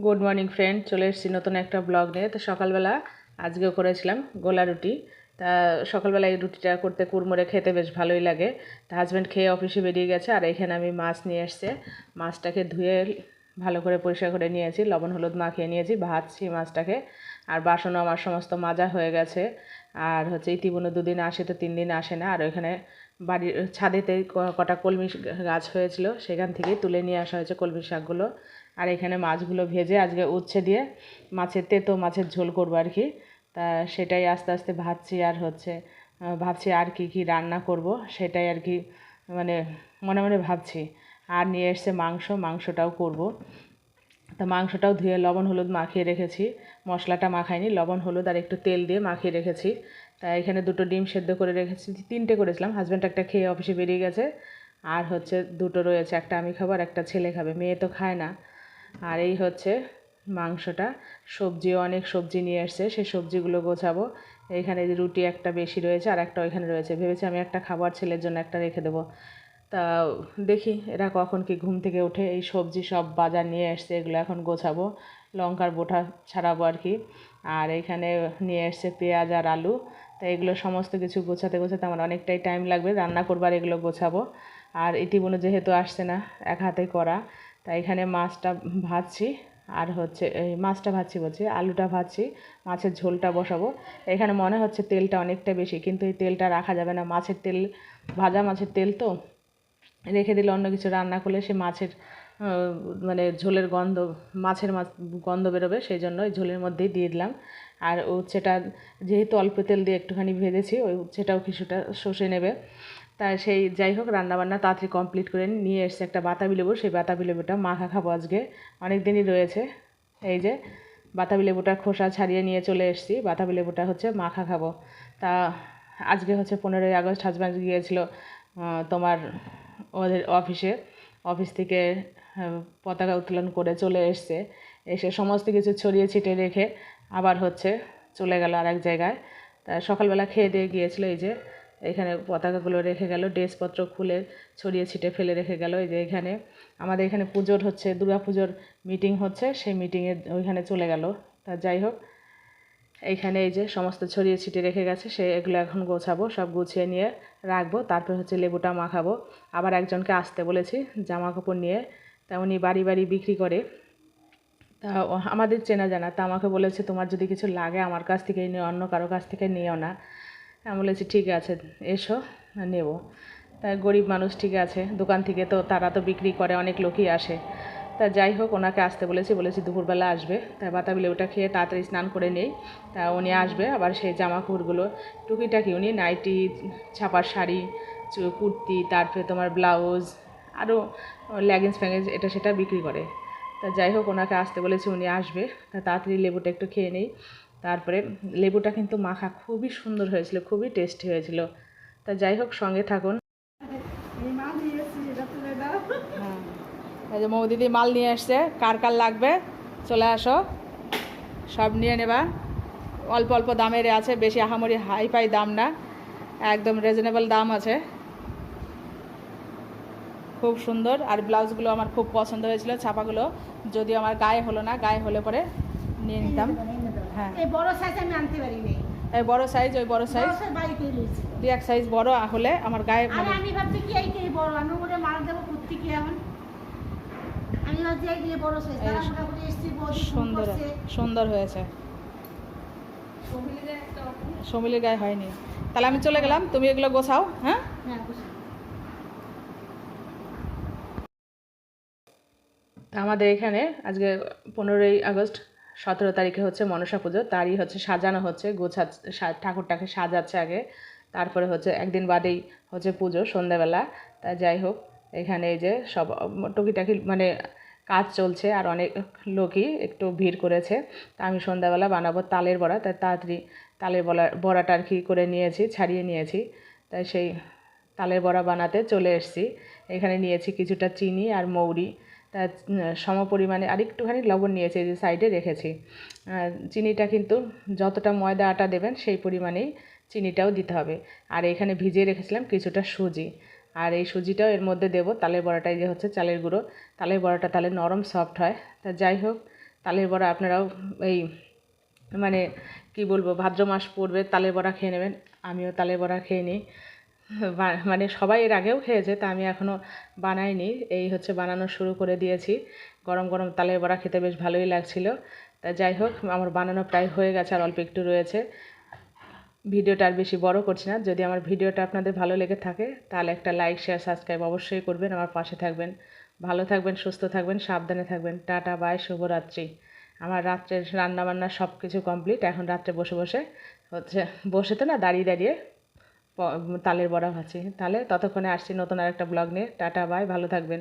Good morning friend, চলে এসেছি নতুন একটা ব্লগ নিয়ে। তো সকালবেলা আজকেও করেছিলাম গোলা রুটি। তা সকালবেলা এই রুটিটা করতে কুড়মুড়ে খেতে বেশ ভালোই লাগে। তা হাজব্যান্ড খেয়ে অফিসে বেরিয়ে গেছে, আর এখানে আমি মাছ নিয়ে এসছে। মাছটাকে ধুয়ে ভালো করে পরিষ্কার করে নিয়েছি, লবণ হলুদ মাখিয়ে নিয়েছি, ভাজছি মাছটাকে। আর বাসনও আমার সমস্ত মাজা হয়ে গেছে। আর ইতিবুনো 2 দিন আসে, তো 3 দিন আসে না। আর ওইখানে বাড়ির ছাদেতে কটা কলমি গাছ হয়েছিল, সেখান থেকেই তুলে নিয়ে আসা হয়েছে কলমি শাকগুলো। আর এখানে মাছগুলো ভেজে আজকে উচ্ছে দিয়ে মাছের তেতো মাছের ঝোল করবো আর কি। তা সেটাই আস্তে আস্তে ভাবছি। আর ভাবছি আর কি কি রান্না করব, সেটাই আর কি মানে মনে মনে ভাবছি। আর নিয়ে এসছে মাংসটাও করব। তা মাংসটাও ধুয়ে লবণ হলুদ মাখিয়ে রেখেছি। মশলাটা মাখাইনি, লবণ হলুদ আর একটু তেল দিয়ে মাখিয়ে রেখেছি। তা এখানে 2টো ডিম সেদ্ধ করে রেখেছি, 3টে করেছিলাম। হাজব্যান্ড একটা খেয়ে অফিসে বেরিয়ে গেছে। আর 2টো রয়েছে, একটা আমি খাবো আর একটা ছেলে খাবে, মেয়ে তো খায় না। আর এই মাংসটা। সবজিও অনেক সবজি নিয়ে এসছে, সেই সবজিগুলো গোছাবো। এইখানে রুটি একটা বেশি রয়েছে, আর একটা ওইখানে রয়েছে। ভেবেছি আমি একটা খাবো আর ছেলের জন্য একটা রেখে দেবো। তা দেখি এরা কখন কি ঘুম থেকে ওঠে। এই সবজি সব বাজার নিয়ে এসছে, এগুলো এখন গোছাবো, লঙ্কার বোঁটা ছাড়াবো আর কি। আর এইখানে নিয়ে এসছে পেঁয়াজ আর আলু। তা এগুলো সমস্ত কিছু গোছাতে গোছাতে আমার অনেকটাই টাইম লাগবে, রান্না করবার এগুলো গোছাবো। আর ইতিবুনো যেহেতু আসছে না, এক হাতে করা। তাই এখানে মাছটা ভাজছি। আর এই মাছটা ভাজছি বলছি, আলুটা ভাজছি, মাছের ঝোলটা বসাবো। এখানে মনে হচ্ছে তেলটা অনেকটা বেশি, কিন্তু এই তেলটা রাখা যাবে না। মাছের তেল, ভাজা মাছের তেল তো রেখে দিলে অন্য কিছু রান্না করলে সে মাছের ঝোলের গন্ধ, মাছ গন্ধ বেরোবে। সেই জন্য ওই ঝোলের মধ্যেই দিয়ে দিলাম। আর উচ্ছেটা যেহেতু অল্প তেল দিয়ে একটুখানি ভেজেছি, ওই উচ্ছেটাও কিছুটা শষে নেবে। তা যাই হোক, রান্নাবান্না তাড়াতাড়ি কমপ্লিট করে নিয়ে এসছে একটা বাতাবি লেবু। সেই বাতাবি লেবুটা মাখা খাবো আজকে, অনেক দিনই রয়েছে। এই যে বাতাবি লেবুটার খোসা ছাড়িয়ে নিয়ে চলে এসেছি, বাতাবি লেবুটা মাখা খাবো। তা আজকে 15ই আগস্ট, হাজব্যান্ড গিয়েছিল তোমার ওদের অফিস থেকে পতাকা উত্তোলন করে চলে এসছে। এসে সমস্ত কিছু ছড়িয়ে ছিটিয়ে রেখে আবার চলে গেল আর এক জায়গায়। তা সকালবেলা খেয়ে দিয়ে গিয়েছিল। এই যে এখানে পতাকাগুলো রেখে গেল, ড্রেসপত্র খুলে ছড়িয়ে ছিটে ফেলে রেখে গেল। এই যে এখানে আমাদের এখানে পুজোর দুর্গা পুজোর মিটিং হচ্ছে, সেই মিটিংয়ে ওইখানে চলে গেল। তা যাই হোক, এইখানে এই যে সমস্ত ছড়িয়ে ছিটিয়ে রেখে গেছে, এগুলো এখন গোছাবো, সব গুছিয়ে নিয়ে রাখবো। তারপর লেবুটা মাখাবো। আবার একজনকে আসতে বলেছি জামা কাপড় নিয়ে। তা উনি বাড়ি বাড়ি বিক্রি করে। তা আমাদের চেনা জানা। তা আমাকে বলেছে তোমার যদি কিছু লাগে আমার কাছ থেকেই নিও, অন্য কারো কাছ থেকে নিও না। আমি বলেছি ঠিক আছে, এসো নেব। তা গরিব মানুষ, ঠিক আছে, দোকান থেকে তো তারা তো বিক্রি করে, অনেক লোকই আসে। তা যাই হোক, ওনাকে আসতে বলেছি দুপুরবেলা আসবে। তাই বাতাবি লেবুটা খেয়ে তাড়াতাড়ি স্নান করে নেই। তা উনি আসবে। আবার সেই জামা কাপড়গুলো টুকিটাকি উনি নাইটি, ছাপার শাড়ি, কুর্তি, তারপরে তোমার ব্লাউজ, আরও লেগিংস ফ্যাগিংস এটা সেটা বিক্রি করে। তা যাই হোক, ওনাকে আসতে বলেছি, উনি আসবে। তা তাড়াতাড়ি লেবুটা একটু খেয়ে নেই। তারপরে লেবুটা কিন্তু মাখা খুবই সুন্দর হয়েছিল, খুবই টেস্টি হয়েছিল। তা যাই হোক, সঙ্গে থাকুন। হ্যাঁ, এই যে মৌদিদি মাল নিয়ে আসছে, কার কার লাগবে চলে আসো, সব নিয়ে নেবা। অল্প অল্প দামের আছে, বেশি আহামরি হাই ফাই দাম না, একদম রিজনেবল দাম আছে, খুব সুন্দর। আর ব্লাউজগুলো আমার খুব পছন্দ হয়েছিল, ছাপাগুলো যদিও আমার গায়ে হলো না, গায়ে হলে পরে নিয়ে নিতাম। হ্যাঁ, এই বড় সাইজ আমি আনতে পারিনি। এই বড় সাইজ, ওই বড় সাইজ দুই এক সাইজ বড় হলে আমার গায়ে। আমি ভাবছি কি এই বড় আমি ওরে মাল দেবো কুর্তি কি এমন, আমি ভাবছি এই দিয়ে বড় সাইজ তারা মোটামুটি এসছি, সুন্দর সুন্দর হয়েছে। সমিলের গায়ে হয়নি। তাহলে আমি চলে গেলাম, তুমি এগুলো গোছাও। হ্যাঁ, আমাদের এখানে আজকে 15ই আগস্ট, 17 তারিখে মনসা পুজো। তারই সাজানো হচ্ছে, ঠাকুরটাকে সাজাচ্ছে আগে, তারপরে একদিন বাদেই পুজো সন্ধ্যাবেলা। তা যাই হোক, এখানে এই যে সব টুকিটাকি কাজ চলছে, আর অনেক লোকই একটু ভিড় করেছে। তা আমি সন্ধ্যাবেলা বানাবো তালের বড়া। তাই তাড়াতাড়ি তালের বড়াটা আর কি করে নিয়েছি, ছাড়িয়ে নিয়েছি। তাই সেই তালের বড়া বানাতে চলে এসেছি। এখানে নিয়েছি কিছুটা চিনি আর মৌরি, তার সম পরিমাণে আর একটুখানি লবণ নিয়েছি, এই যে সাইডে রেখেছি। চিনিটা কিন্তু যতটা ময়দা আটা দেবেন সেই পরিমাণেই চিনিটাও দিতে হবে। আর এখানে ভিজিয়ে রেখেছিলাম কিছুটা সুজি, আর এই সুজিটাও এর মধ্যে দেবো। তালের বড়াটাই যে চালের গুঁড়ো, তালের বড়াটা তাহলে নরম সফট হয়। তা যাই হোক, তালের বড়া আপনারাও এই মানে কি বলবো, ভাদ্র মাস পড়বে তালের বড়া খেয়ে নেবেন। আমিও তালের বড়া খেয়ে নিই, মানে সবাই এর আগেও খেয়েছে, তা আমি এখনও বানাইনি, এই হচ্ছে বানানো শুরু করে দিয়েছি। গরম গরম তালের বড়া খেতে বেশ ভালোই লাগছিল। তা যাই হোক, আমার বানানো প্রায় হয়ে গেছে, আর অল্প একটু রয়েছে। ভিডিওটা আর বেশি বড় করছি না। যদি আমার ভিডিওটা আপনাদের ভালো লেগে থাকে তাহলে একটা লাইক, শেয়ার, সাবস্ক্রাইব অবশ্যই করবেন, আমার পাশে থাকবেন। ভালো থাকবেন, সুস্থ থাকবেন, সাবধানে থাকবেন। টাটা, বাই, শুভরাত্রি। আমার রাত্রের রান্নাবান্না সব কিছু কমপ্লিট। এখন রাত্রে বসে বসে হচ্ছে, বসে তো না, দাঁড়িয়ে দাঁড়িয়ে তালের বড়া ভাজছি। তাহলে ততক্ষণে আসছি নতুন আর একটা ব্লগ নিয়ে। টাটা, বাই, ভালো থাকবেন।